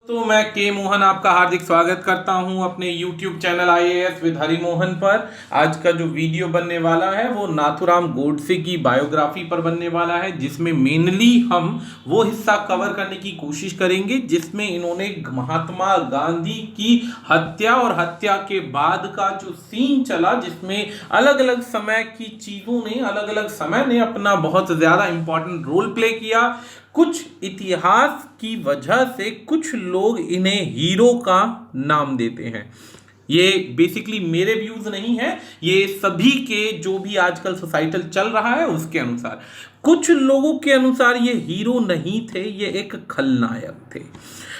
तो मैं के मोहन आपका हार्दिक स्वागत करता हूं अपने YouTube channel IAS with Hari Mohan पर। आज का जो वीडियो बनने वाला है वो नाथूराम गोडसे की बायोग्राफी पर बनने वाला है, जिसमें मेनली हम वो हिस्सा कवर करने की कोशिश करेंगे जिसमें इन्होंने महात्मा गांधी की हत्या और हत्या के बाद का जो सीन चला, जिसमें अलग अलग समय की चीज़ों ने, अलग अलग समय ने अपना बहुत ज़्यादा इंपॉर्टेंट रोल प्ले किया। कुछ इतिहास की वजह से कुछ लोग इन्हें हीरो का नाम देते हैं। ये बेसिकली मेरे व्यूज नहीं है, ये सभी के जो भी आजकल सोसाइटल चल रहा है उसके अनुसार। कुछ लोगों के अनुसार ये हीरो नहीं थे, ये एक खलनायक थे।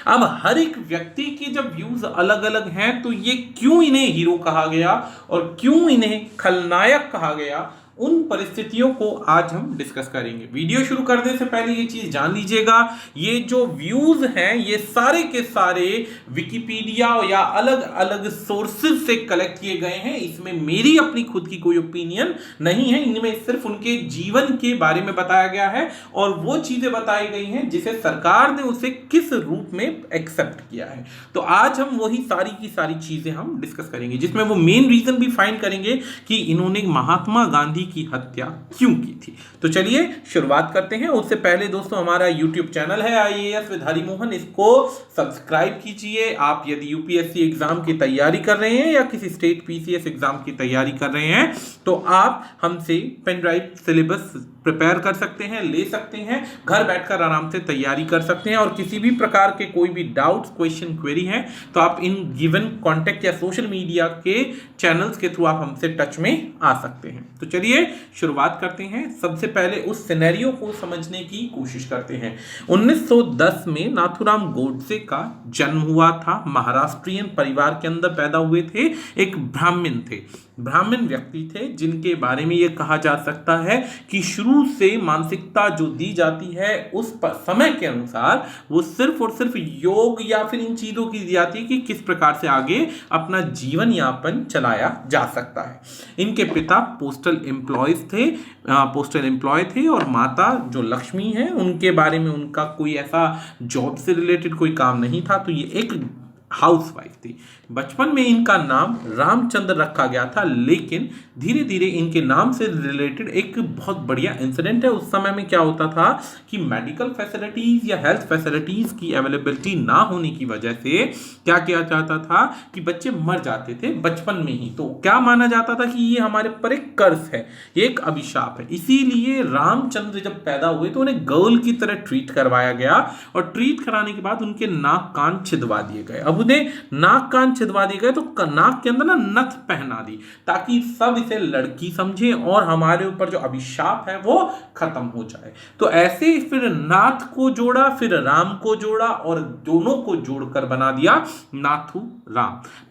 अब हर एक व्यक्ति के जब व्यूज अलग अलग हैं तो ये क्यों इन्हें हीरो कहा गया और क्यों इन्हें खलनायक कहा गया, उन परिस्थितियों को आज हम डिस्कस करेंगे। वीडियो शुरू करने से पहले ये चीज जान लीजिएगा, ये जो व्यूज हैं ये सारे के सारे विकिपीडिया या अलग अलग सोर्सेज से कलेक्ट किए गए हैं। इसमें मेरी अपनी खुद की कोई ओपिनियन नहीं है, इनमें सिर्फ उनके जीवन के बारे में बताया गया है और वो चीजें बताई गई हैं जिसे सरकार ने उसे किस रूप में एक्सेप्ट किया है। तो आज हम वही सारी की सारी चीजें हम डिस्कस करेंगे, जिसमें वो मेन रीजन भी फाइंड करेंगे कि इन्होंने महात्मा गांधी की हत्या क्यों की थी। तो चलिए शुरुआत करते हैं। उससे पहले दोस्तों हमारा YouTube चैनल है IAS विद हरि मोहन, इसको सब्सक्राइब कीजिए। आप यदि UPSC एग्जाम की तैयारी कर रहे हैं या किसी स्टेट PCS एग्जाम की तैयारी कर रहे हैं तो आप हमसे पेन ड्राइव सिलेबस प्रिपेयर कर सकते हैं, ले सकते हैं, घर बैठकर आराम से तैयारी कर सकते हैं। और किसी भी प्रकार के कोई भी डाउट्स, क्वेश्चन, क्वेरी हैं तो आप इन गिवन कॉन्टेक्ट या सोशल मीडिया के चैनल्स के थ्रू आप हमसे टच में आ सकते हैं। तो चलिए शुरुआत करते हैं। सबसे पहले उस सिनेरियो को समझने की कोशिश करते हैं। 1910 में नाथूराम गोडसे का जन्म हुआ था। महाराष्ट्रियन परिवार के अंदर पैदा हुए थे। एक ब्राह्मण थे, ब्राह्मण व्यक्ति थे जिनके बारे में यह कहा जा सकता है कि शुरू से मानसिकता जो दी जाती है उस समय के अनुसार वो सिर्फ और सिर्फ योग या फिर इन चीजों की दी जाती है कि किस प्रकार से आगे अपना जीवन यापन चलाया जा सकता है। इनके पिता पोस्टल एम्प्लॉय थे और माता जो लक्ष्मी है उनके बारे में उनका कोई ऐसा जॉब से रिलेटेड कोई काम नहीं था, तो ये एक हाउसवाइफ थी। बचपन में इनका नाम रामचंद्र रखा गया था, लेकिन धीरे धीरे इनके नाम से रिलेटेड एक बहुत बढ़िया इंसिडेंट है। उस समय में क्या होता था कि मेडिकल फैसिलिटीज या हेल्थ फैसिलिटीज की अवेलेबिलिटी ना होने की वजह से क्या किया जाता था कि बच्चे मर जाते थे बचपन में ही। तो क्या माना जाता था कि ये हमारे पर एक कर्ज है, एक अभिशाप है। इसीलिए रामचंद्र जब पैदा हुए तो उन्हें गर्ल की तरह ट्रीट करवाया गया और ट्रीट कराने के बाद उनके नाक कान छिदवा दिए गए। अब उन्हें नाक कान छिदवा दिए गए तो नाक के अंदर ना नथ पहना दी ताकि सब इसे लड़की समझे और हमारे ऊपर जो अभिशाप है वो खत्म हो जाए। तो ऐसे फिर नाथ को जोड़ा, फिर राम को जोड़ा और दोनों को जोड़कर बना दिया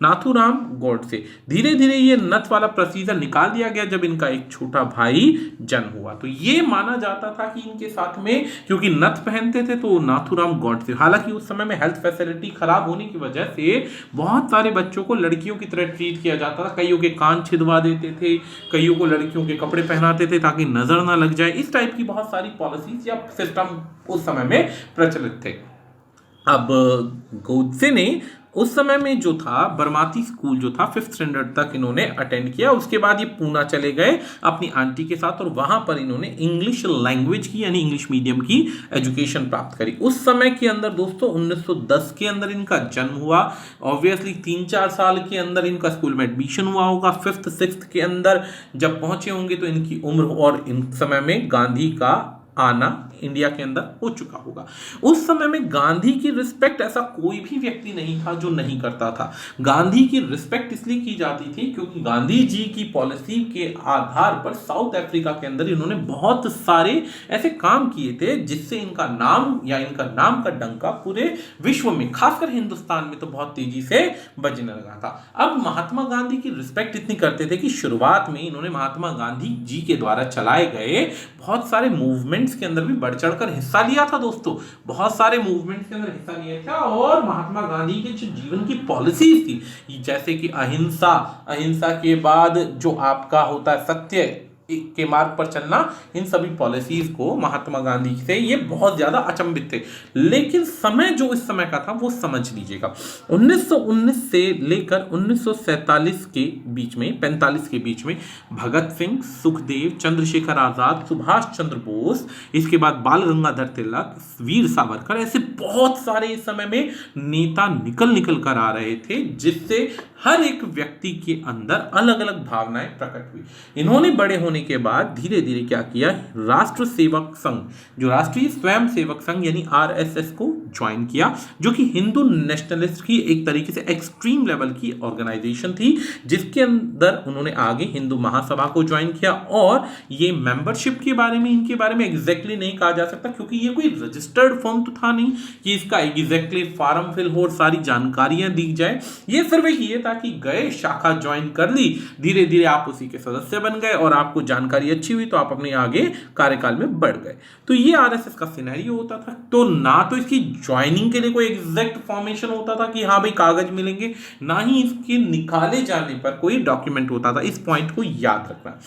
नाथूराम गोडसे। धीरे धीरे ये नथ वाला प्रोसीजर निकाल दिया गया जब इनका एक छोटा भाई जन्म हुआ। तो ये माना जाता था कि इनके साथ में क्योंकि नथ पहनते थे तो नाथूराम गोडसे, हालांकि उस समय में हेल्थ फैसिलिटी खराब होने की वजह से बहुत सारे बच्चों को लड़कियों की तरह ट्रीट किया जाता था। कईयों के कान छिदवा देते थे, कईयों को लड़कियों के कपड़े पहनाते थे ताकि नजर ना लग जाए। इस टाइप की बहुत सारी पॉलिसीज या सिस्टम उस समय में प्रचलित थे। अब गोडसे ने उस समय में जो था बरमाती स्कूल जो था 5th स्टैंडर्ड तक इन्होंने अटेंड किया। उसके बाद ये पूना चले गए अपनी आंटी के साथ और वहां पर इन्होंने इंग्लिश लैंग्वेज की यानी इंग्लिश मीडियम की एजुकेशन प्राप्त करी। उस समय के अंदर दोस्तों 1910 के अंदर इनका जन्म हुआ। ऑब्वियसली 3-4 साल के अंदर इनका स्कूल में एडमिशन हुआ होगा। 5th 6th के अंदर जब पहुंचे होंगे तो इनकी उम्र और इन समय में गांधी का आना इंडिया के अंदर हो चुका होगा। उस समय में गांधी की रिस्पेक्ट ऐसा कोई भी व्यक्ति नहीं था जो नहीं करता था। गांधी की रिस्पेक्ट इसलिए की जाती थी क्योंकि गांधी जी की पॉलिसी के आधार पर साउथ अफ्रीका के अंदर इन्होंने बहुत सारे ऐसे काम किए थे जिससे इनका नाम या इनका नाम का डंका पूरे विश्व में, खासकर हिंदुस्तान में तो बहुत तेजी से बजने लगा था। अब महात्मा गांधी की रिस्पेक्ट इतनी करते थे कि शुरुआत में इन्होंने महात्मा गांधी जी के द्वारा चलाए गए बहुत सारे मूवमेंट्स के अंदर भी बढ़ चढ़कर हिस्सा लिया था। दोस्तों बहुत सारे मूवमेंट्स के अंदर हिस्सा लिया था और महात्मा गांधी के जो जीवन की पॉलिसीज थी जैसे कि अहिंसा के बाद जो आपका होता है सत्य, के मार्ग पर चलना, इन सभी पॉलिसीज को महात्मा गांधी से ये बहुत ज्यादा अचंभित थे। लेकिन समय जो इस समय का था वो समझ लीजिएगा, 1919 से लेकर 1947 के बीच में, 45 के बीच में भगत सिंह, सुखदेव, चंद्रशेखर आजाद, सुभाष चंद्र बोस, इसके बाद बाल गंगाधर तिलक, वीर सावरकर, ऐसे बहुत सारे इस समय में नेता निकल कर आ रहे थे, जिससे हर एक व्यक्ति के अंदर अलग अलग भावनाएं प्रकट हुई। इन्होंने बड़े होने के बाद धीरे धीरे क्या किया, राष्ट्र सेवक संघ, जो राष्ट्रीय स्वयं सेवक संघ यानी आरएसएस को ज्वाइन किया, जो कि हिंदू नेशनलिस्ट की एक तरीके से एक्सट्रीम लेवल की ऑर्गेनाइजेशन थी, जिसके अंदर उन्होंने आगे हिंदू महासभा को ज्वाइन किया। और ये मेंबरशिप के बारे में, इनके बारे में एग्जैक्टली नहीं कहा जा सकता, क्योंकि ये कोई रजिस्टर्ड फॉर्म तो था नहीं कि इसका एग्जैक्टली फॉर्म फिल हो और सारी जानकारियां दी जाए। ये सिर्फ ये था कि गए, शाखा ज्वाइन कर ली, धीरे धीरे आप उसी के सदस्य बन गए और आपको जानकारी अच्छी हुई तो आप अपने आगे कार्यकाल में बढ़ गए। तो ये आरएसएस का सिनेरियो होता था। तो ना तो इसकी ज्वाइनिंग के लिए कोई एग्जैक्ट फॉर्मेशन होता था कि हाँ भाई कागज मिलेंगे, ना ही इसके निकाले जाने पर कोई डॉक्यूमेंट होता था। इस पॉइंट को याद रखना।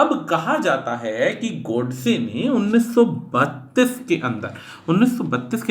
अब कहा जाता है कि गोडसे ने 1932 के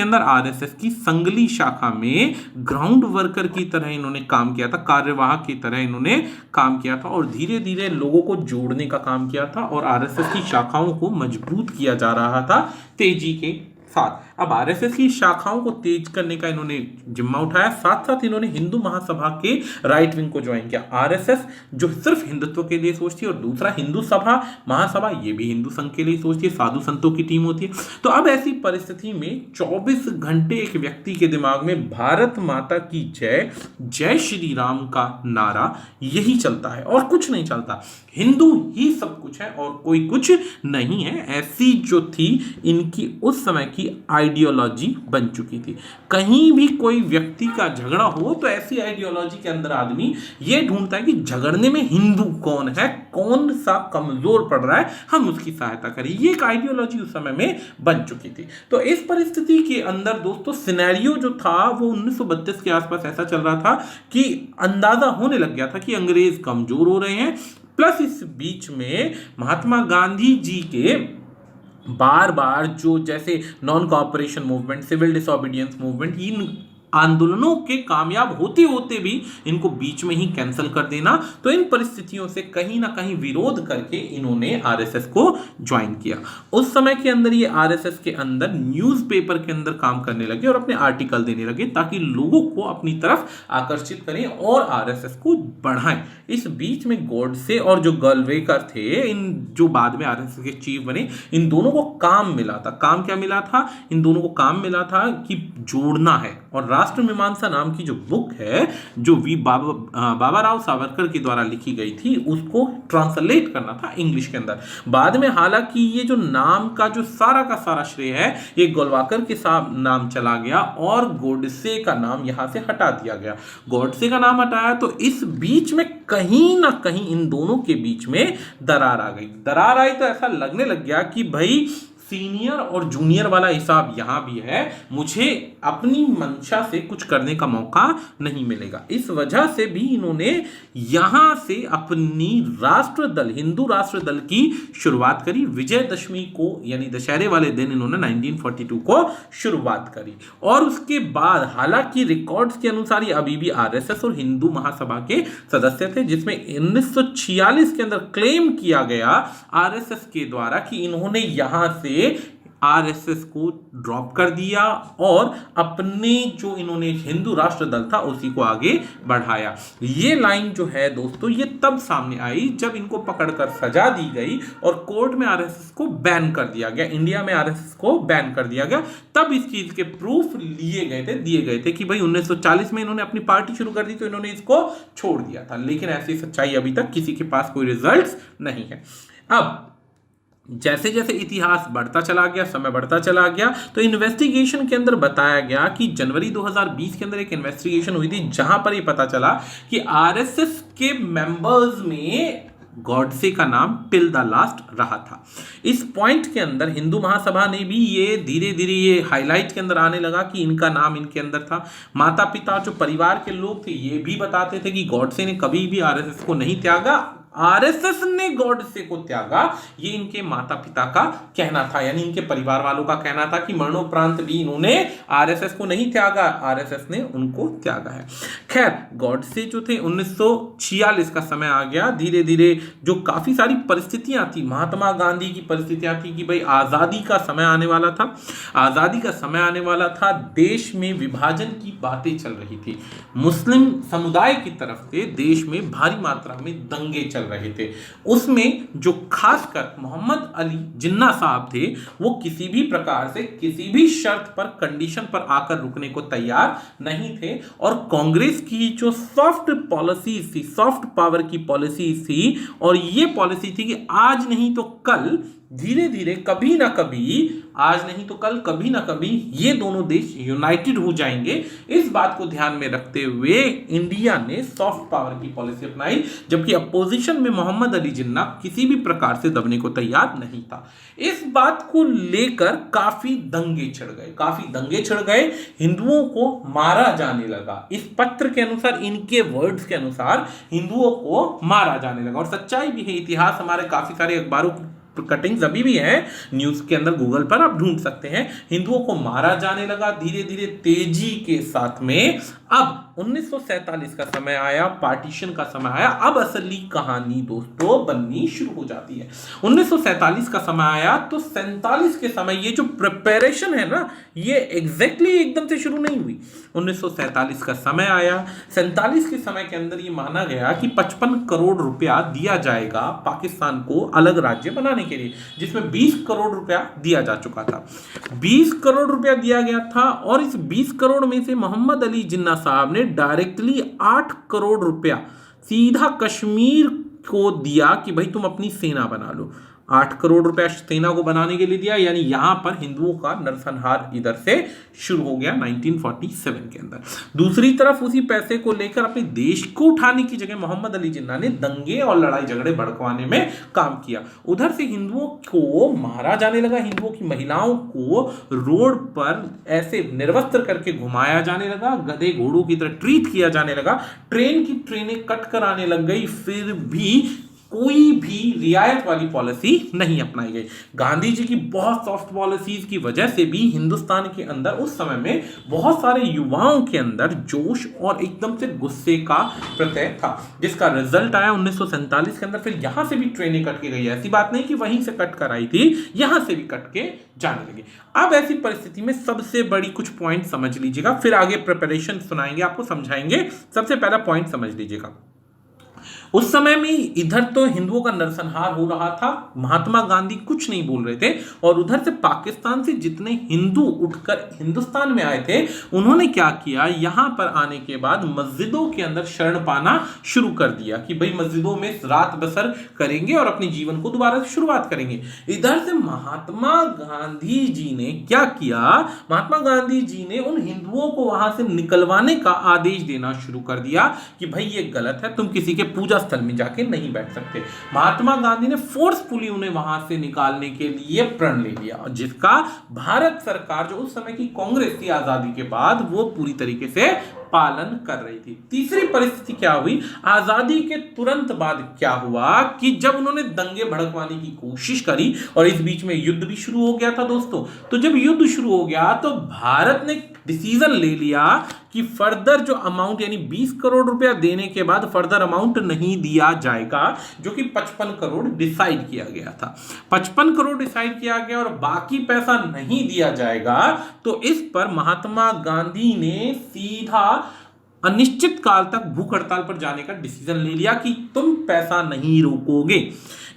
अंदर आरएसएस की संगली शाखा में ग्राउंड वर्कर की तरह इन्होंने काम किया था, कार्यवाहक की तरह इन्होंने काम किया था और धीरे धीरे लोगों को जोड़ने का काम किया था और आरएसएस की शाखाओं को मजबूत किया जा रहा था तेजी के साथ। अब आरएसएस की शाखाओं को तेज करने का इन्होंने जिम्मा उठाया, साथ साथ इन्होंने हिंदू महासभा के राइट विंग को ज्वाइन किया। आरएसएस जो सिर्फ हिंदुत्व के लिए सोचती है और दूसरा हिंदू सभा महासभा, ये भी हिंदू संघ के लिए सोचती है, साधु संतों की टीम होती है। तो अब ऐसी परिस्थिति में 24 घंटे एक व्यक्ति के दिमाग में भारत माता की जय, जय श्री राम का नारा यही चलता है और कुछ नहीं चलता। हिंदू ही सब कुछ है और कोई कुछ नहीं है। ऐसी जो थी इनकी उस समय की आइडियोलॉजी बन चुकी थी। कहीं भी कोई व्यक्ति का झगड़ा हो तो ऐसी आइडियोलॉजी के अंदर आदमी ये ढूंढता है कि झगड़ने में हिंदू कौन है, कौन सा कमजोर पड़ रहा है, हम उसकी सहायता करें। ये एक आइडियोलॉजी उस समय में बन चुकी थी। तो इस परिस्थिति के अंदर दोस्तों सिनेरियो जो था वो 1932 के आसपास ऐसा चल रहा था कि अंदाजा होने लग गया था कि अंग्रेज कमजोर हो रहे हैं। प्लस इस बीच में महात्मा गांधी जी के बार बार जो जैसे non cooperation movement, civil disobedience movement, इन आंदोलनों के कामयाब होते होते भी इनको बीच में ही कैंसिल कर देना, तो इन परिस्थितियों से कहीं ना कहीं विरोध करके इन्होंने आरएसएस को ज्वाइन किया। उस समय के अंदर ये आरएसएस के अंदर न्यूज़पेपर के अंदर काम करने लगे और अपने आर्टिकल देने लगे ताकि लोगों को अपनी तरफ आकर्षित करें और आरएसएस को बढ़ाएं। इस बीच में गॉडसे और जो गोलवेकर थे, इन जो बाद में आरएसएस के चीफ बने, इन दोनों को काम मिला था। काम क्या मिला था? इन दोनों को काम मिला था कि जोड़ना है। और राष्ट्र मीमांसा नाम की जो बुक है, जो बाबा राव सावरकर के द्वारा लिखी गई थी, उसको ट्रांसलेट करना था इंग्लिश के अंदर। बाद में हालांकि ये जो नाम का जो सारा का सारा श्रेय है ये गोलवाकर के साथ नाम चला गया और गोडसे का नाम यहां से हटा दिया गया। गोडसे का नाम हटाया तो इस बीच में कहीं ना कहीं इन दोनों के बीच में दरार आ गई। दरार आई तो ऐसा लगने लग गया कि भाई सीनियर और जूनियर वाला हिसाब यहां भी है, मुझे अपनी मंशा से कुछ करने का मौका नहीं मिलेगा। इस वजह से भी इन्होंने यहां से अपनी राष्ट्र दल, हिंदू राष्ट्र दल की शुरुआत करी। विजयदशमी को यानी दशहरे वाले दिन इन्होंने 1942 को शुरुआत करी और उसके बाद हालांकि रिकॉर्ड्स के अनुसार ये अभी भी आरएसएस और हिंदू महासभा के सदस्य थे, जिसमें 1946 के अंदर क्लेम किया गया आरएसएस के द्वारा कि इन्होंने यहां से आरएसएस को ड्रॉप कर दिया और अपने जो इन्होंने हिंदू राष्ट्र दल था उसी को आगे बढ़ाया। ये लाइन जो है दोस्तों ये तब सामने आई जब इनको पकड़कर सजा दी गई और कोर्ट में आरएसएस को बैन कर दिया गया, इंडिया में आरएसएस को बैन कर दिया गया। तब इस चीज के प्रूफ दिए गए थे कि भाई 1940 में इन्होंने अपनी पार्टी शुरू कर दी तो इन्होंने इसको छोड़ दिया था। लेकिन ऐसी सच्चाई अभी तक किसी के पास कोई रिजल्ट नहीं है। अब जैसे जैसे इतिहास बढ़ता चला गया, समय बढ़ता चला गया, तो इन्वेस्टिगेशन के अंदर बताया गया कि जनवरी 2020 के अंदर एक इन्वेस्टिगेशन हुई थी जहां पर ये पता चला कि आरएसएस के मेंबर्स में गॉडसे का नाम टिल द लास्ट रहा था। इस पॉइंट के अंदर हिंदू महासभा ने भी ये धीरे धीरे ये हाईलाइट के अंदर आने लगा कि इनका नाम इनके अंदर था। माता पिता जो परिवार के लोग थे ये भी बताते थे कि गॉडसे ने कभी भी आरएसएस को नहीं त्यागा, आरएसएस ने गॉडसे को त्यागा, ये इनके माता पिता का कहना था, यानी इनके परिवार वालों का कहना था कि मरणोपरांत भी इन्होंने आरएसएस को नहीं त्यागा, आरएसएस ने उनको त्यागा है। खैर, गॉडसे जो थे 1946 का समय आ गया, धीरे धीरे जो काफी सारी परिस्थितियां थी, महात्मा गांधी की परिस्थितियां थी कि भाई आजादी का समय आने वाला था, आजादी का समय आने वाला था, देश में विभाजन की बातें चल रही थी, मुस्लिम समुदाय की तरफ से देश में भारी मात्रा में दंगे चल रहे थे। उसमें जो खासकर मोहम्मद अली जिन्ना साहब थे, वो किसी भी प्रकार से किसी भी शर्त पर, कंडीशन पर आकर रुकने को तैयार नहीं थे। और कांग्रेस की जो सॉफ्ट पॉलिसीज थी, सॉफ्ट पावर की पॉलिसीज थी, और ये पॉलिसी थी कि आज नहीं तो कल, धीरे धीरे, कभी ना कभी, आज नहीं तो कल, कभी ना कभी ये दोनों देश यूनाइटेड हो जाएंगे। इस बात को ध्यान में रखते हुए इंडिया ने सॉफ्ट पावर की पॉलिसी अपनाई, जबकि अपोजिशन में मोहम्मद अली जिन्ना किसी भी प्रकार से दबने को तैयार नहीं था। इस बात को लेकर काफी दंगे छिड़ गए, हिंदुओं को मारा जाने लगा। इस पत्र के अनुसार, इनके वर्ड्स के अनुसार, हिंदुओं को मारा जाने लगा। और सच्चाई भी है, इतिहास हमारे काफी सारे अखबारों कटिंग्स अभी भी है न्यूज के अंदर, गूगल पर आप ढूंढ सकते हैं। हिंदुओं को मारा जाने लगा धीरे धीरे तेजी के साथ में। अब 1947 का समय आया, पार्टीशन का समय आया। अब असली कहानी दोस्तों बननी शुरू हो जाती है। 1947 का समय आया तो 47 के समय ये जो प्रिपरेशन है ना, ये एग्जैक्टली एकदम से शुरू नहीं हुई। 1947 का समय आया, 47 के समय के अंदर ये माना गया कि 55 करोड़ रुपया दिया जाएगा पाकिस्तान को अलग राज्य बनाने के लिए, जिसमें 20 करोड़ रुपया दिया जा चुका था। 20 करोड़ रुपया दिया गया था, और इस 20 करोड़ में से मोहम्मद अली जिन्ना साहब ने डायरेक्टली 8 करोड़ रुपया सीधा कश्मीर को दिया कि भाई तुम अपनी सेना बना लो। 8 करोड़ रुपया सेना को बनाने के लिए दिया, यानी यहां पर हिंदुओं का नरसंहार इधर से शुरू हो गया 1947 के अंदर। दूसरी तरफ उसी पैसे को लेकर अपने देश को उठाने की जगह मोहम्मद अली जिन्ना ने दंगे और लड़ाई झगड़े भड़कवाने में काम किया। उधर से हिंदुओं को मारा जाने लगा, हिंदुओं की महिलाओं को रोड पर ऐसे निर्वस्त्र करके घुमाया जाने लगा, गधे घोड़ों की तरह ट्रीट किया जाने लगा, ट्रेन की ट्रेनें कट कर आने लग गई, फिर भी कोई भी रियायत वाली पॉलिसी नहीं अपनाई गई। गांधी जी की बहुत सॉफ्ट पॉलिसीज की वजह से भी हिंदुस्तान के अंदर उस समय में बहुत सारे युवाओं के अंदर जोश और एकदम से गुस्से का प्रत्यय था, जिसका रिजल्ट आया 1947 के अंदर। फिर यहां से भी ट्रेनें कट के गई, ऐसी बात नहीं कि वहीं से कट कर आई थी, यहां से भी कट के जाने लगी। अब ऐसी परिस्थिति में सबसे बड़ी कुछ पॉइंट समझ लीजिएगा, फिर आगे प्रिपरेशन सुनाएंगे, आपको समझाएंगे। सबसे पहला पॉइंट समझ लीजिएगा, उस समय में इधर तो हिंदुओं का नरसंहार हो रहा था, महात्मा गांधी कुछ नहीं बोल रहे थे, और उधर से पाकिस्तान से जितने हिंदू उठकर हिंदुस्तान में आए थे, उन्होंने क्या किया, यहां पर आने के बाद मस्जिदों के अंदर शरण पाना शुरू कर दिया कि भाई मस्जिदों में रात बसर करेंगे और अपने जीवन को दोबारा से शुरुआत करेंगे। इधर से महात्मा गांधी जी ने क्या किया, महात्मा गांधी जी ने उन हिंदुओं को वहां से निकलवाने का आदेश देना शुरू कर दिया कि भाई ये गलत है, तुम किसी के पूजा स्थल में जाके नहीं बैठ सकते। महात्मा गांधी ने फोर्सफुली उन्हें वहां से निकालने के लिए प्रण ले लिया, और जिसका भारत सरकार, जो उस समय की कांग्रेस थी आजादी के बाद, वो पूरी तरीके से पालन कर रही थी। तीसरी परिस्थिति क्या हुई, आजादी के तुरंत बाद क्या हुआ कि जब उन्होंने दंगे भड़कवाने की कोशिश करी, और इस बीच में युद्ध भी शुरू हो गया था दोस्तों। तो जब युद्ध शुरू हो गया तो भारत ने डिसीजन ले लिया कि फर्दर जो अमाउंट, यानी 20 करोड़ रुपया देने के बाद फर्दर अमाउंट नहीं दिया जाएगा, जो कि 55 करोड़ डिसाइड किया गया था। 55 करोड़ डिसाइड किया गया और बाकी पैसा नहीं दिया जाएगा। तो इस पर महात्मा गांधी ने सीधा अनिश्चित काल तक भूख हड़ताल पर जाने का डिसीजन ले लिया कि तुम पैसा नहीं रोकोगे।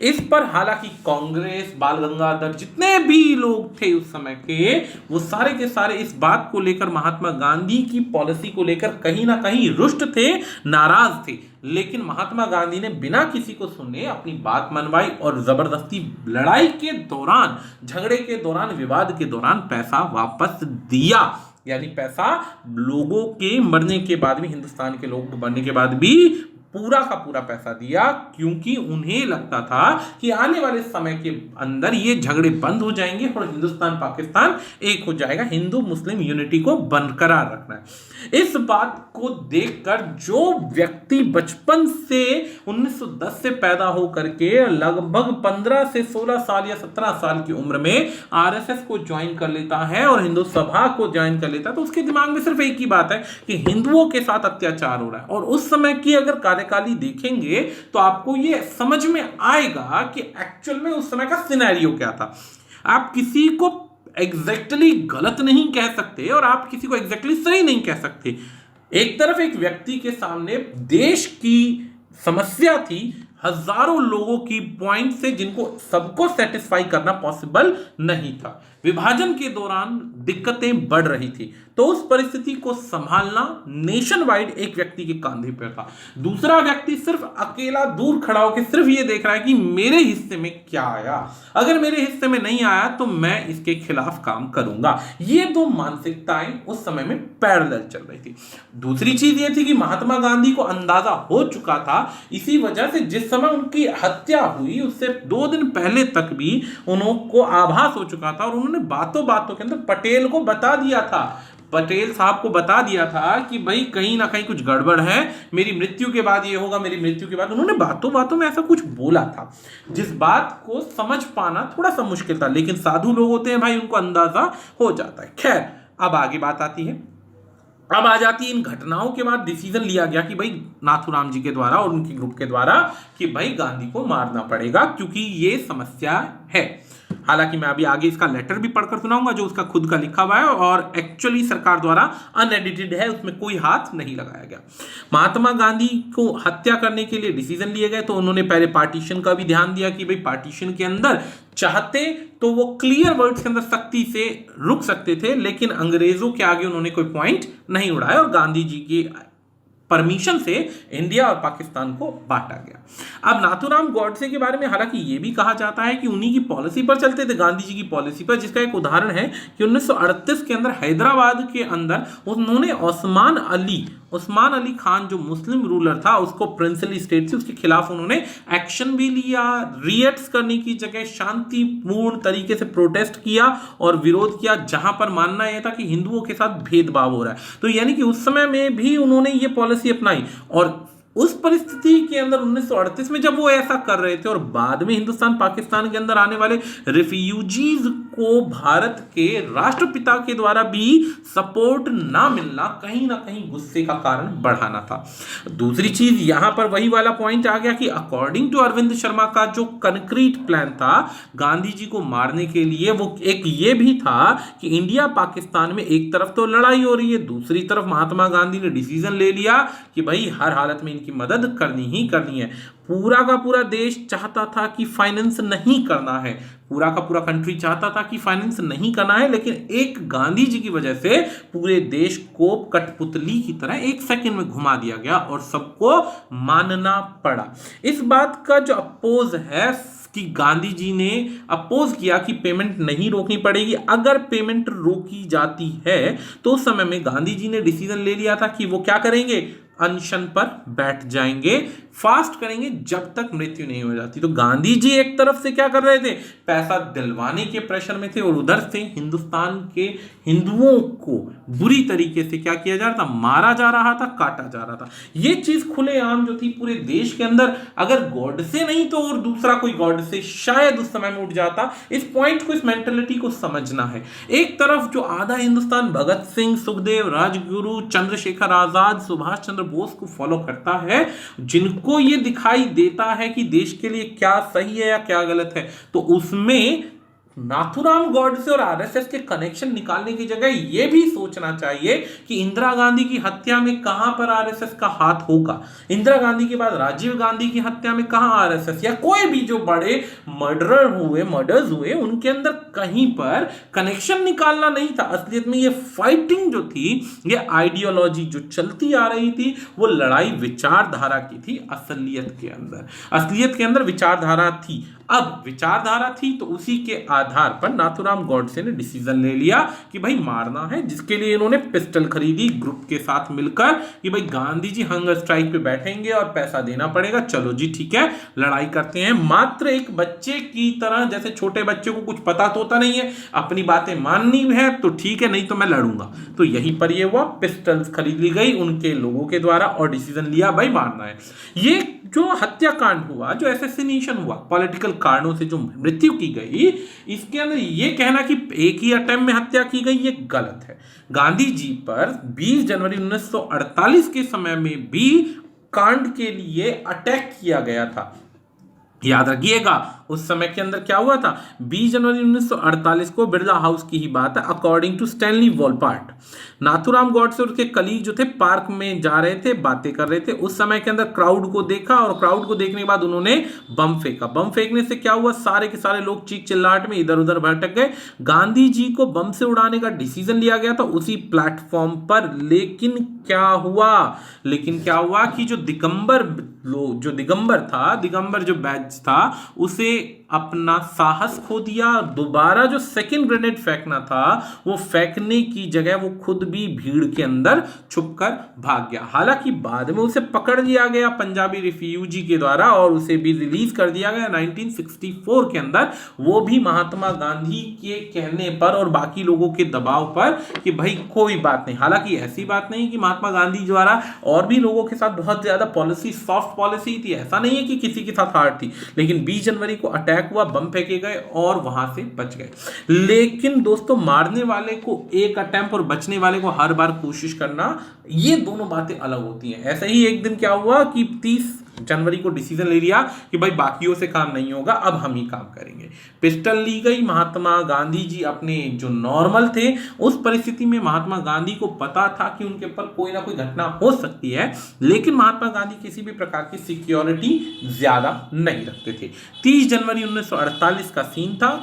इस पर हालांकि कांग्रेस, बाल गंगाधर, जितने भी लोग थे उस समय के, वो सारे के सारे इस बात को लेकर, महात्मा गांधी की पॉलिसी को लेकर कहीं ना कहीं रुष्ट थे, नाराज थे। लेकिन महात्मा गांधी ने बिना किसी को सुने अपनी बात मनवाई, और जबरदस्ती लड़ाई के दौरान, झगड़े के दौरान, विवाद के दौरान पैसा वापस दिया। यानी पैसा लोगों के मरने के बाद भी, हिंदुस्तान के लोग मरने के बाद भी पूरा का पूरा पैसा दिया, क्योंकि उन्हें लगता था कि आने वाले समय के अंदर ये झगड़े बंद हो जाएंगे और हिंदुस्तान पाकिस्तान एक हो जाएगा। हिंदू मुस्लिम यूनिटी को बरकरार रखना है। इस बात को देखकर जो व्यक्ति बचपन से 1910 से पैदा होकर के लगभग 15 से 16 साल या 17 साल की उम्र में आरएसएस को ज्वाइन कर लेता है और हिंदू सभा को ज्वाइन कर लेता है, तो उसके दिमाग में सिर्फ एक ही बात है कि हिंदुओं के साथ अत्याचार हो रहा है। और उस समय की अगर कार्यकाली देखेंगे तो आपको ये समझ में आएगा कि एक्चुअल में उस समय का सिनेरियो क्या था। आप किसी को एग्जैक्टली गलत नहीं कह सकते और आप किसी को एग्जैक्टली सही नहीं कह सकते। एक तरफ एक व्यक्ति के सामने देश की समस्या थी, हजारों लोगों की पॉइंट से जिनको सबको सेटिस्फाई करना पॉसिबल नहीं था। विभाजन के दौरान दिक्कतें बढ़ रही थी, तो उस परिस्थिति को संभालना नेशन वाइड एक व्यक्ति के कंधे पर था। दूसरा व्यक्ति सिर्फ अकेला दूर खड़ा होकर सिर्फ ये देख रहा है कि मेरे हिस्से में क्या आया, अगर मेरे हिस्से में नहीं आया तो मैं इसके खिलाफ काम करूंगा। ये दो मानसिकताएं उस समय में पैरेलल चल रही थी। दूसरी चीज ये थी कि महात्मा गांधी को अंदाजा हो चुका था, इसी वजह से जिस समय उनकी हत्या हुई उससे 2 दिन पहले तक भी उनको आभास हो चुका था और उन्होंने बातों बातों के अंदर पटेल को बता दिया था, पटेल साहब को बता दिया था कि भाई कहीं ना कहीं कुछ गड़बड़ है, मेरी मृत्यु के बाद ये होगा, मेरी मृत्यु के बाद। उन्होंने बातों बातों में ऐसा कुछ बोला था जिस बात को समझ पाना थोड़ा सा मुश्किल था, लेकिन साधु लोग होते हैं भाई, उनको अंदाजा हो जाता है। खैर, अब आगे बात आती है, अब आ जाती है इन घटनाओं के बाद डिसीजन लिया गया कि भाई नाथूराम जी के द्वारा और उनके ग्रुप के द्वारा कि भाई गांधी को मारना पड़ेगा क्योंकि ये समस्या है। हालांकि मैं अभी आगे इसका लेटर भी पढ़कर सुनाऊंगा जो उसका खुद का लिखा हुआ है और एक्चुअली सरकार द्वारा अनएडिटेड है, उसमें कोई हाथ नहीं लगाया गया। महात्मा गांधी को हत्या करने के लिए डिसीजन लिए गए, तो उन्होंने पहले पार्टीशन का भी ध्यान दिया कि भाई पार्टीशन के अंदर चाहते तो वो क्लियर वर्ड्स के अंदर सख्ती से रुक सकते थे, लेकिन अंग्रेजों के आगे उन्होंने कोई पॉइंट नहीं उड़ाया और गांधी जी की परमिशन से इंडिया और पाकिस्तान को बांटा गया। अब नाथूराम गॉडसे के बारे में हालांकि यह भी कहा जाता है कि उन्हीं की पॉलिसी पर चलते थे, गांधी जी की पॉलिसी पर, जिसका एक उदाहरण है कि 1938 के अंदर हैदराबाद के अंदर उन्होंने उस्मान अली खान जो मुस्लिम रूलर था, उसको प्रिंसली स्टेट से उसके खिलाफ उन्होंने एक्शन भी लिया। रिएट्स करने की जगह शांतिपूर्ण तरीके से प्रोटेस्ट किया और विरोध किया, जहां पर मानना यह था कि हिंदुओं के साथ भेदभाव हो रहा है। तो यानी कि उस समय में भी उन्होंने ये पॉलिसी अपनाई और उस परिस्थिति के अंदर 1938 में जब वो ऐसा कर रहे थे और बाद में हिंदुस्तान पाकिस्तान के अंदर आने वाले रिफ्यूजीज को भारत के राष्ट्रपिता के द्वारा भी सपोर्ट ना मिलना कहीं ना कहीं गुस्से का कारण बढ़ाना था। दूसरी चीज यहां पर वही वाला पॉइंट आ गया कि अकॉर्डिंग टू अरविंद शर्मा का जो कंक्रीट प्लान था गांधी जी को मारने के लिए, वो एक ये भी था कि इंडिया पाकिस्तान में एक तरफ तो लड़ाई हो रही है, दूसरी तरफ महात्मा गांधी ने डिसीजन ले लिया कि भाई हर हालत में की मदद करनी ही करनी है। पूरा का पूरा देश चाहता था कि फाइनेंस नहीं करना है, पूरा का पूरा कंट्री चाहता था कि फाइनेंस नहीं करना है, लेकिन एक गांधी जी की वजह से पूरे देश को कठपुतली की तरह एक सेकंड में घुमा दिया गया और सबको मानना पड़ा। इस बात का जो अपोज है कि गांधी जी ने अपोज किया कि पेमेंट नहीं रोकनी पड़ेगी, अगर पेमेंट रोकी जाती है तो उस समय में गांधी जी ने डिसीजन ले लिया था कि वो क्या करेंगे, अनशन पर बैठ जाएंगे, फास्ट करेंगे जब तक मृत्यु नहीं हो जाती। तो गांधी जी एक तरफ से क्या कर रहे थे, पैसा दिलवाने के प्रेशर में थे और उधर से हिंदुस्तान के हिंदुओं को बुरी तरीके से क्या किया जा रहा था, मारा जा रहा था, काटा जा रहा था। ये चीज खुलेआम जो थी पूरे देश के अंदर, अगर गॉडसे नहीं तो और दूसरा कोई गॉडसे शायद उस समय में उठ जाता। इस पॉइंट को, इस मेंटेलिटी को समझना है। एक तरफ जो आधा हिंदुस्तान भगत सिंह, सुखदेव, राजगुरु, चंद्रशेखर आजाद, सुभाष चंद्र बोस को फॉलो करता है, जिनको ये दिखाई देता है कि देश के लिए क्या सही है या क्या गलत है, तो उसमें नाथूराम गॉडसे और आरएसएस के कनेक्शन निकालने की जगह यह भी सोचना चाहिए कि इंदिरा गांधी की हत्या में कहां पर आरएसएस का हाथ होगा, इंदिरा गांधी के बाद राजीव गांधी की हत्या में कहां आरएसएस या कोई भी जो बड़े मर्डर्स हुए उनके अंदर कहीं पर कनेक्शन निकालना नहीं था। असलियत में ये फाइटिंग जो थी, ये आइडियोलॉजी जो चलती आ रही थी, वो लड़ाई विचारधारा की थी। असलियत के अंदर विचारधारा थी। अब विचारधारा थी तो उसी के आधार पर नाथूराम गॉडसे ने डिसीजन ले लिया कि भाई मारना है, जिसके लिए इन्होंने पिस्टल खरीदी ग्रुप के साथ मिलकर कि भाई गांधी जी हंगर स्ट्राइक पे बैठेंगे और पैसा देना पड़ेगा, चलो जी ठीक है लड़ाई करते हैं। मात्र एक बच्चे की तरह, जैसे छोटे बच्चे को कुछ पता तो होता नहीं है, अपनी बातें माननी है तो ठीक है, नहीं तो मैं लड़ूंगा। तो यहीं पर ये हुआ, पिस्टल्स खरीद ली गई उनके लोगों के द्वारा और डिसीजन लिया भाई मारना है। ये जो हत्याकांड हुआ, जो एसेसिनेशन हुआ, पॉलिटिकल कारणों से जो मृत्यु की गई, इसके अंदर ये कहना कि एक ही अटेम्प्ट में हत्या की गई, ये गलत है। गांधी जी पर 20 जनवरी 1948 के समय में भी कांड के लिए अटैक किया गया था। याद रखिएगा उस समय के अंदर क्या हुआ था, 20 जनवरी 1948 को बिरला हाउस की ही बात है। According to Stanley Wolpert, Nathuram Godse और उसके कलीग जो थे पार्क में जा रहे थे, बातें कर रहे थे। उस समय के अंदर क्राउड को देखा और क्राउड को देखने के बाद उन्होंने बम फेंका। बम फेंकने से क्या हुआ, सारे के सारे लोग चीख चिल्लाहट में इधर उधर भटक गए। गांधी जी को बम से उड़ाने का डिसीजन लिया गया था उसी प्लेटफॉर्म पर। लेकिन क्या हुआ कि जो दिगंबर जो बैच था उसे अपना साहस खो दिया। दोबारा जो सेकंड ग्रेनेड फेंकना था वो फेंकने की जगह वो खुद भी भीड़ के अंदर छुपकर भाग गया। हालांकि बाद में उसे पकड़ लिया गया पंजाबी रिफ्यूजी के द्वारा और उसे भी रिलीज कर दिया गया 1964 के अंदर, वो भी महात्मा गांधी के कहने पर और बाकी लोगों के दबाव पर कि भाई कोई बात नहीं। हालांकि ऐसी बात नहीं कि महात्मा गांधी द्वारा और भी लोगों के साथ बहुत ज्यादा पॉलिसी, सॉफ्ट पॉलिसी थी, ऐसा नहीं है कि किसी के साथ हार्ड थी। लेकिन 20 जनवरी को अटैक हुआ, बम फेंके गए और वहां से बच गए। लेकिन दोस्तों, मारने वाले को एक अटेम्प्ट और बचने वाले को हर बार कोशिश करना, ये दोनों बातें अलग होती हैं। ऐसे ही एक दिन क्या हुआ कि 30 जनवरी को डिसीजन ले लिया कि भाई बाकियों से काम नहीं होगा, अब हम ही काम करेंगे। पिस्टल ली गई। महात्मा गांधी जी अपने जो नॉर्मल थे, उस परिस्थिति में महात्मा गांधी को पता था कि उनके ऊपर कोई ना कोई घटना हो सकती है, लेकिन महात्मा गांधी किसी भी प्रकार की सिक्योरिटी ज्यादा नहीं रखते थे। 30 जनवरी 1948 का सीन था।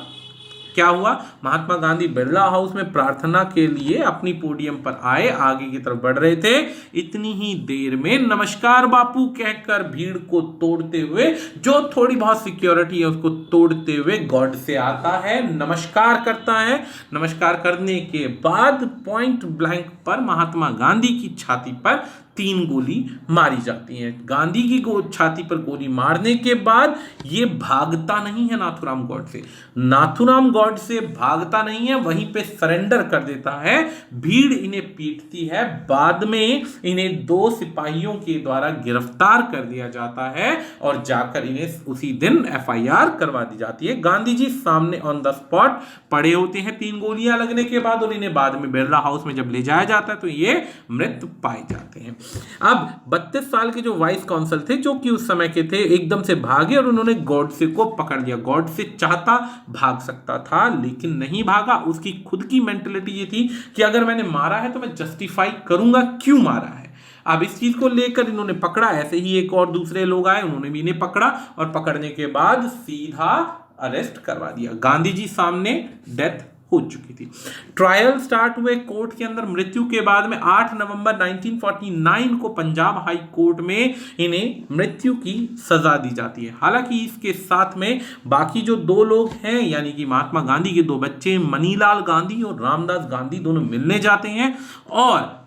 क्या हुआ, महात्मा गांधी बिरला हाउस में प्रार्थना के लिए अपनी पोडियम पर आए, आगे की तरफ बढ़ रहे थे। इतनी ही देर में नमस्कार बापू कहकर भीड़ को तोड़ते हुए, जो थोड़ी बहुत सिक्योरिटी है उसको तोड़ते हुए गॉड से आता है, नमस्कार करता है। नमस्कार करने के बाद पॉइंट ब्लैंक पर महात्मा गांधी की छाती पर 3 गोली मारी जाती है। गांधी की छाती पर गोली मारने के बाद ये भागता नहीं है नाथूराम गॉडसे। नाथूराम गॉडसे भागता नहीं है, वहीं पे सरेंडर कर देता है। भीड़ इन्हें पीटती है। बाद में इन्हें 2 सिपाहियों के द्वारा गिरफ्तार कर दिया जाता है और जाकर इन्हें उसी दिन FIR करवा दी जाती है। गांधी जी सामने ऑन द स्पॉट पड़े होते हैं 3 गोलियां लगने के बाद, और इन्हें बाद में बिरला हाउस में जब ले जाया जाता है तो ये मृत पाए जाते हैं। अब 32 साल के जो वाइस काउंसिल थे, जो कि उस समय के थे, एकदम से भागे और उन्होंने गॉडसे को पकड़ लिया। गॉडसे चाहता भाग सकता था लेकिन नहीं भागा। उसकी खुद की मेंटेलिटी ये थी कि अगर मैंने मारा है तो मैं जस्टिफाई करूंगा क्यों मारा है। अब इस चीज को लेकर इन्होंने पकड़ा। ऐसे ही एक और दूसरे लोग आए, उन्होंने भी इन्हें पकड़ा और पकड़ने के बाद सीधा अरेस्ट करवा दिया। गांधी जी सामने डेथ हो चुकी थी। ट्रायल स्टार्ट हुए कोर्ट के अंदर। मृत्यु के बाद में 8 नवंबर 1949 को पंजाब हाई कोर्ट में इन्हें मृत्यु की सजा दी जाती है। हालांकि इसके साथ में बाकी जो 2 लोग हैं, यानी कि महात्मा गांधी के 2 बच्चे मनीलाल गांधी और रामदास गांधी, दोनों मिलने जाते हैं और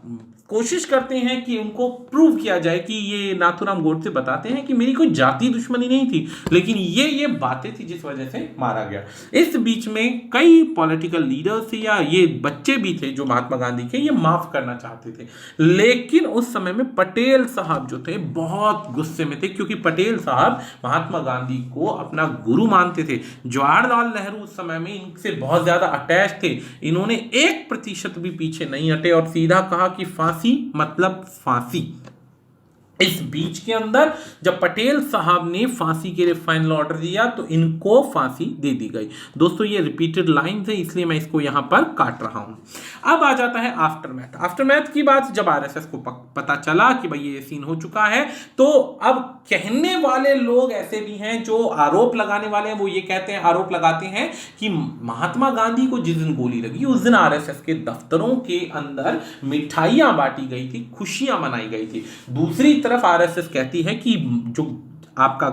कोशिश करते हैं कि उनको प्रूव किया जाए कि ये नाथूराम गॉडसे बताते हैं कि मेरी कोई जाति दुश्मनी नहीं थी, लेकिन ये बातें थी जिस वजह से मारा गया। इस बीच में कई पॉलिटिकल लीडर्स थे या ये बच्चे भी थे जो महात्मा गांधी के, ये माफ करना चाहते थे। लेकिन उस समय में पटेल साहब जो थे बहुत गुस्से में थे, क्योंकि पटेल साहब महात्मा गांधी को अपना गुरु मानते थे। जवाहरलाल नेहरू उस समय में इनसे बहुत ज्यादा अटैच थे। इन्होंने 1% भी पीछे नहीं हटे और सीधा कहा कि फांसी मतलब फांसी। इस बीच के अंदर जब पटेल साहब ने फांसी के लिए फाइनल ऑर्डर दिया तो इनको फांसी दे दी गई। दोस्तों ये रिपीटेड लाइन है, इसलिए मैं इसको यहां पर काट रहा हूं। अब आ जाता है आफ्टरमैथ। आफ्टरमैथ की बात, जब आरएसएस को पता चला कि भाई ये सीन हो चुका है, तो अब कहने वाले लोग ऐसे भी हैं, जो आरोप लगाने वाले हैं वो ये कहते हैं, आरोप लगाते हैं कि महात्मा गांधी को जिस दिन गोली लगी उस दिन आरएसएस के दफ्तरों के अंदर मिठाइयां बांटी गई थी, खुशियां मनाई गई थी। दूसरी तरफ आरएसएस कहती है कि जो आपका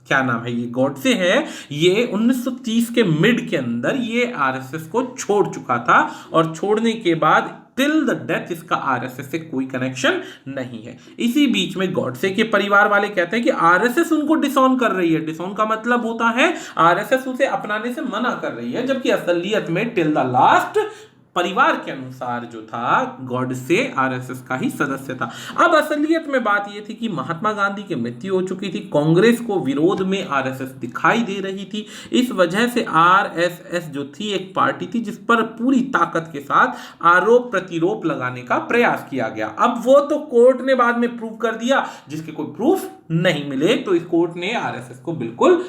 क्या नाम है, ये गॉडसे है, ये 1930 के मिड के अंदर ये आरएसएस को छोड़ चुका था और छोड़ने के बाद टिल द डेथ इसका आरएसएस से कोई कनेक्शन नहीं है। इसी बीच में गॉडसे के परिवार वाले कहते हैं कि आरएसएस उनको डिसऑन कर रही है। डिसऑन का मतलब होता है आरएसएस उसे अपनाने से मना कर रही है, जबकि असलियत में टिल द लास्ट परिवार के अनुसार जो था गॉडसे आरएसएस का ही सदस्य था। अब असलियत में बात यह थी कि महात्मा गांधी की मृत्यु हो चुकी थी, कांग्रेस को विरोध में आरएसएस दिखाई दे रही थी। इस वजह से आरएसएस जो थी एक पार्टी थी जिस पर पूरी ताकत के साथ आरोप प्रतिरोप लगाने का प्रयास किया गया। अब वो तो कोर्ट ने बाद में प्रूव कर दिया, जिसके कोई प्रूफ नहीं मिले तो इस कोर्ट ने आरएसएस को बिल्कुल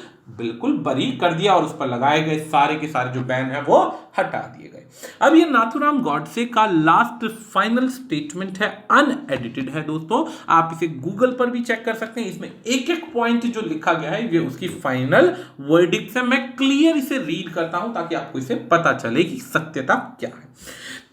बरी कर दिया और उस पर लगाए गए सारे के सारे जो बैन है वो हटा दिए गए। अब ये नाथूराम गॉडसे का लास्ट फाइनल स्टेटमेंट है, अनएडिटेड है दोस्तों, आप इसे गूगल पर भी चेक कर सकते हैं। इसमें एक एक पॉइंट जो लिखा गया है ये उसकी फाइनल वर्डिक्ट है। मैं क्लियर इसे रीड करता हूं ताकि आपको इसे पता चले कि सत्यता क्या है।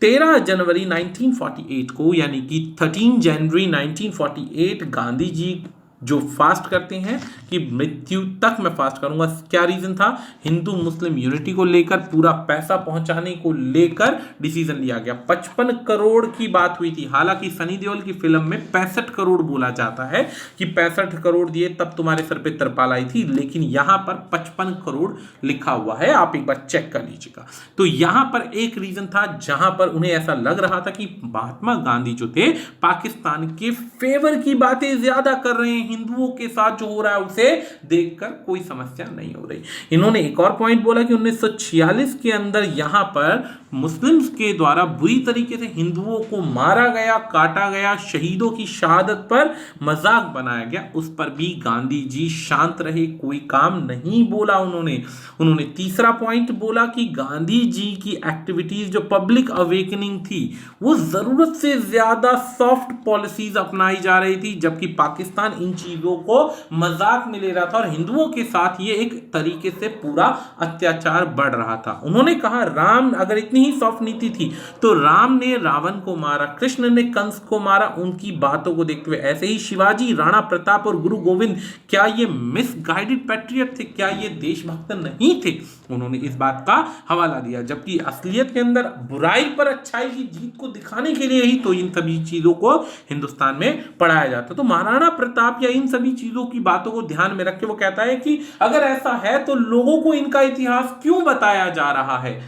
13 जनवरी 1948 को, यानी कि 13 जनवरी 1948 गांधी जी जो फास्ट करते हैं कि मृत्यु तक मैं फास्ट करूंगा। क्या रीजन था? हिंदू मुस्लिम यूनिटी को लेकर, पूरा पैसा पहुंचाने को लेकर डिसीजन लिया गया। 55 करोड़ की बात हुई थी, हालांकि सनी देओल की फिल्म में 65 करोड़ बोला जाता है कि 65 करोड़ दिए तब तुम्हारे सर पे तरपाल आई थी, लेकिन यहां पर 55 करोड़ लिखा हुआ है, आप एक बार चेक कर लीजिएगा। तो यहां पर एक रीजन था जहां पर उन्हें ऐसा लग रहा था कि महात्मा गांधी जो थे पाकिस्तान के फेवर की बातें ज्यादा कर रहे हैं, हिंदुओं के साथ जो हो रहा है उसे देखकर कोई समस्या नहीं हो रही। इन्होंने एक और पॉइंट बोला कि 1946 के अंदर यहां पर मुस्लिम्स के द्वारा बुरी तरीके से हिंदुओं को मारा गया, काटा गया, शहीदों की शहादत पर मजाक बनाया गया, उस पर भी गांधी जी शांत रहे, कोई काम नहीं बोला उन्होंने तीसरा पॉइंट बोला कि गांधी जी की एक्टिविटीज जो पब्लिक अवेकनिंग थी वो जरूरत से ज्यादा सॉफ्ट पॉलिसीज अपनाई जा रही थी, जबकि पाकिस्तान इन चीजों को मजाक में ले रहा था और हिंदुओं के साथ ये एक तरीके से पूरा अत्याचार बढ़ रहा था। उन्होंने कहा राम अगर इतनी ही सॉफ्ट नीति थी तो राम ने रावण को मारा, कृष्ण ने कंस को मारा, उनकी बातों को देखते हुए ऐसे ही शिवाजी, राणा प्रताप और गुरु गोविंद क्या ये मिसगाइडेड पैट्रियट थे? क्या ये देशभक्त नहीं थे? उन्होंने इस बात का हवाला दिया, जबकि असलियत के अंदर बुराई पर अच्छाई की जीत को दिखाने के लिए ही तो इन सभी चीजों को हिंदुस्तान में पढ़ाया जाता। तो महाराणा प्रताप या इन सभी चीजों की बातों को ध्यान में रख के वो कहता है कि अगर ऐसा है तो लोगों को इनका इतिहास क्यों बताया जा रहा है,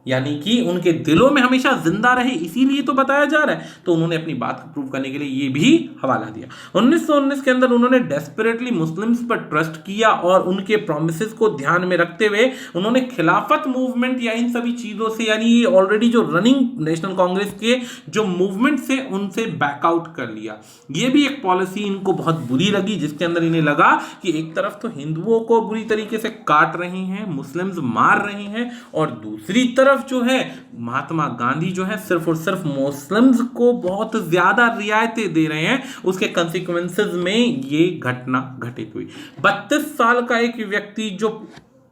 यानी कि उनके दिलों में हमेशा जिंदा रहे इसीलिए तो बताया जा रहा है। तो उन्होंने अपनी बात को प्रूव करने के लिए ये भी हवाला दिया। 1919 के अंदर उन्होंने डेस्परेटली मुस्लिम्स पर ट्रस्ट किया और उनके प्रोमिसेस को ध्यान में रखते हुए उन्होंने खिलाफत मूवमेंट या इन सभी चीजों से, यानी ये ऑलरेडी जो रनिंग नेशनल कांग्रेस के जो मूवमेंट से उनसे बैकआउट कर लिया। ये भी एक पॉलिसी इनको बहुत बुरी लगी, जिसके अंदर इन्हें लगा कि एक तरफ तो हिंदुओं को बुरी तरीके से काट रहे हैं, मुस्लिम्स मार रहे हैं, और दूसरी तरफ जो है महात्मा गांधी जो है सिर्फ और सिर्फ मुस्लिम्स को बहुत ज्यादा रियायतें दे रहे हैं। उसके कंसिक्वेंसेस में ये घटना घटित हुई। 32 साल का एक व्यक्ति जो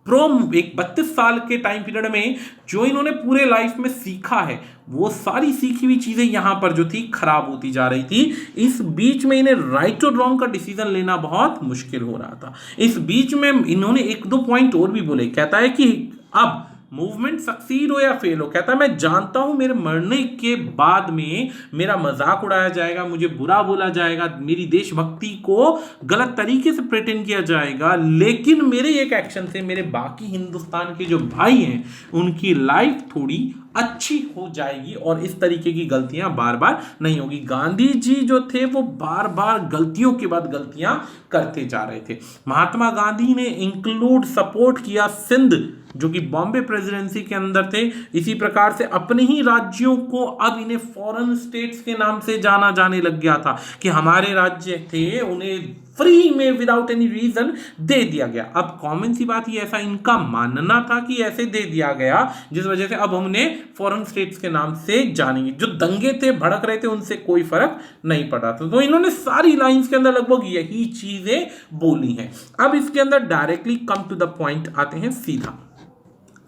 32 साल के टाइम पीरियड में जो इन्होंने पूरे लाइफ में सीखा है वो सारी सीखी हुई चीजें यहां पर जो थी खराब होती जा रही थी। इस बीच में इन्हें राइट और रॉन्ग का डिसीजन लेना बहुत मुश्किल हो रहा था। इस बीच में इन्होंने एक दो पॉइंट और भी बोले। कहता है कि अब मूवमेंट सक्सीड हो या फेल हो, कहता है मैं जानता हूं मेरे मरने के बाद में मेरा मजाक उड़ाया जाएगा, मुझे बुरा बोला जाएगा, मेरी देशभक्ति को गलत तरीके से प्रेटेंड किया जाएगा, लेकिन मेरे एक एक्शन से मेरे बाकी हिंदुस्तान के जो भाई हैं उनकी लाइफ थोड़ी अच्छी हो जाएगी और इस तरीके की गलतियां बार बार नहीं होगी। गांधी जी जो थे वो बार बार गलतियों के बाद गलतियां करते जा रहे थे। महात्मा गांधी ने इंक्लूड सपोर्ट किया सिंध जो कि बॉम्बे प्रेसिडेंसी के अंदर थे। इसी प्रकार से अपने ही राज्यों को अब इन्हें फॉरेन स्टेट्स के नाम से जाना जाने लग गया था कि हमारे राज्य थे, उन्हें फ्री में विदाउट एनी रीजन दे दिया गया। अब कॉमन सी बात, ये ऐसा इनका मानना था कि ऐसे दे दिया गया जिस वजह से अब हमने फॉरेन स्टेट्स के नाम से जानेंगे। जो दंगे थे, भड़क रहे थे, उनसे कोई फर्क नहीं पड़ा था। तो इन्होंने सारी लाइंस के अंदर लगभग यही चीजें बोली हैं। अब इसके अंदर directly come to the point आते हैं सीधा।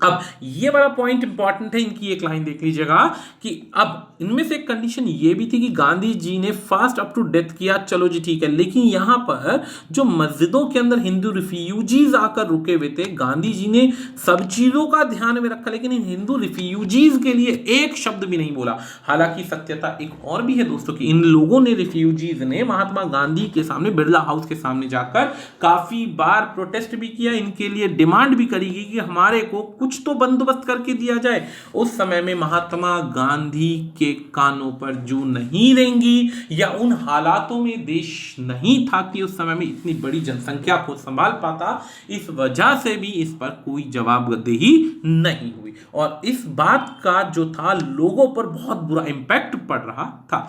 अब ये वाला पॉइंट इंपॉर्टेंट है, इनकी एक लाइन देख लीजिएगा कि अब इनमें से एक कंडीशन ये भी थी कि गांधी जी ने फास्ट अप टू डेथ किया, चलो जी ठीक है, लेकिन यहां पर जो मस्जिदों के अंदर हिंदू रिफ्यूजीज आकर रुके हुए थे, गांधी जी ने सब चीजों का ध्यान में रखा लेकिन इन हिंदू रिफ्यूजीज के लिए एक शब्द भी नहीं बोला। हालांकि सत्यता एक और भी है दोस्तों कि इन लोगों ने, रिफ्यूजीज ने महात्मा गांधी के सामने, बिरला हाउस के सामने जाकर काफी बार प्रोटेस्ट भी किया, इनके लिए डिमांड भी करी गई कि हमारे को कुछ तो बंदोबस्त करके दिया जाए। उस समय में महात्मा गांधी के कानों पर जू नहीं रेंगी, या उन हालातों में देश नहीं था कि उस समय में इतनी बड़ी जनसंख्या को संभाल पाता। इस वजह से भी इस पर कोई जवाबदेही नहीं हुई और इस बात का जो था लोगों पर बहुत बुरा इंपैक्ट पड़ रहा था।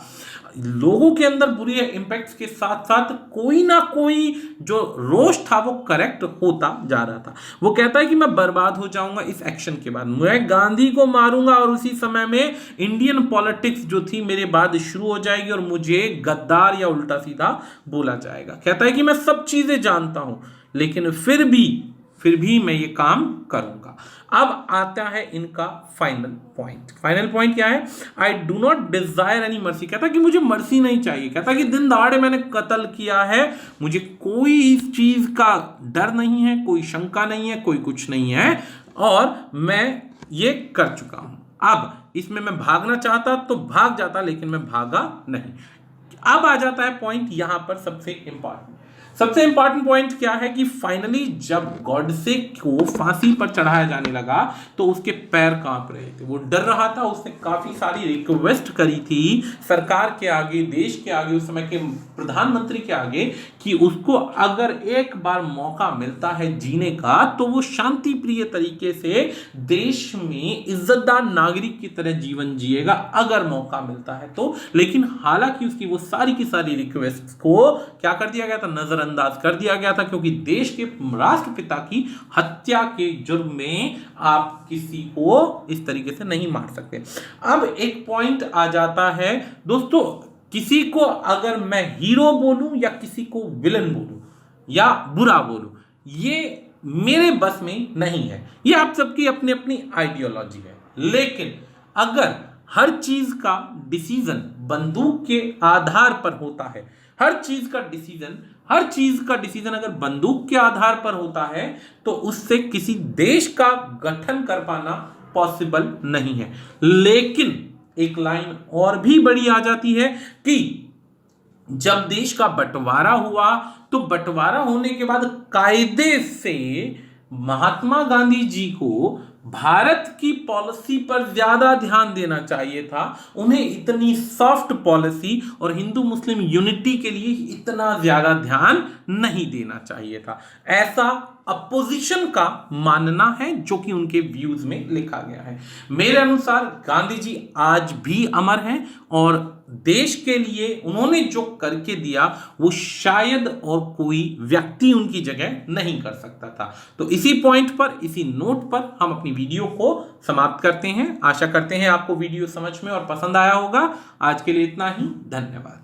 लोगों के अंदर बुरे इंपैक्ट्स के साथ साथ कोई ना कोई जो रोष था वो करेक्ट होता जा रहा था। वो कहता है कि मैं बर्बाद हो जाऊंगा इस एक्शन के बाद, मैं गांधी को मारूंगा और उसी समय में इंडियन पॉलिटिक्स जो थी मेरे बाद शुरू हो जाएगी और मुझे गद्दार या उल्टा सीधा बोला जाएगा। कहता है कि मैं सब चीजें जानता हूं लेकिन फिर भी मैं ये काम करूंगा। अब आता है इनका फाइनल पॉइंट। फाइनल पॉइंट क्या है? I do not Dzire any mercy. कहता कि मुझे मर्सी नहीं चाहिए। कहता कि दिन दहाड़े मैंने कत्ल किया है, मुझे कोई इस चीज का डर नहीं है, कोई शंका नहीं है, कोई कुछ नहीं है और मैं ये कर चुका हूं। अब इसमें मैं भागना चाहता तो भाग जाता लेकिन मैं भागा नहीं। अब आ जाता है पॉइंट यहां पर सबसे इंपॉर्टेंट पॉइंट क्या है कि फाइनली जब गॉडसे को फांसी पर चढ़ाया जाने लगा तो उसके पैर कांप रहे थे, वो डर रहा था। उसने काफी सारी रिक्वेस्ट करी थी सरकार के आगे, देश के आगे, उस समय के प्रधानमंत्री के आगे कि उसको अगर एक बार मौका मिलता है जीने का तो वो शांति प्रिय तरीके से देश में इज्जतदार नागरिक की तरह जीवन जिएगा अगर मौका मिलता है तो। लेकिन हालांकि उसकी वो सारी की सारी रिक्वेस्ट को क्या कर दिया गया था? नजरअंदाज कर दिया गया था, क्योंकि देश के राष्ट्रपिता की हत्या के जुर्म में आप किसी को इस तरीके से नहीं मार सकते। अब एक पॉइंट आ जाता है दोस्तों, किसी को अगर मैं हीरो बोलूं या किसी को विलन बोलूं या बुरा बोलूं, ये मेरे बस में नहीं है। ये आप सबकी अपनी अपनी आइडियोलॉजी है। लेकिन अगर हर चीज का डिसीजन बंदूक के आधार पर होता है, हर चीज का डिसीजन अगर बंदूक के आधार पर होता है तो उससे किसी देश का गठन कर पाना पॉसिबल नहीं है। लेकिन एक लाइन और भी बड़ी आ जाती है कि जब देश का बंटवारा हुआ तो बंटवारा होने के बाद कायदे से महात्मा गांधी जी को भारत की पॉलिसी पर ज्यादा ध्यान देना चाहिए था। उन्हें इतनी सॉफ्ट पॉलिसी और हिंदू मुस्लिम यूनिटी के लिए इतना ज्यादा ध्यान नहीं देना चाहिए था। ऐसा अपोजिशन का मानना है जो कि उनके व्यूज में लिखा गया है। मेरे अनुसार गांधी जी आज भी अमर हैं और देश के लिए उन्होंने जो करके दिया वो शायद और कोई व्यक्ति उनकी जगह नहीं कर सकता था। तो इसी पॉइंट पर, इसी नोट पर हम अपनी वीडियो को समाप्त करते हैं। आशा करते हैं आपको वीडियो समझ में और पसंद आया होगा। आज के लिए इतना ही, धन्यवाद।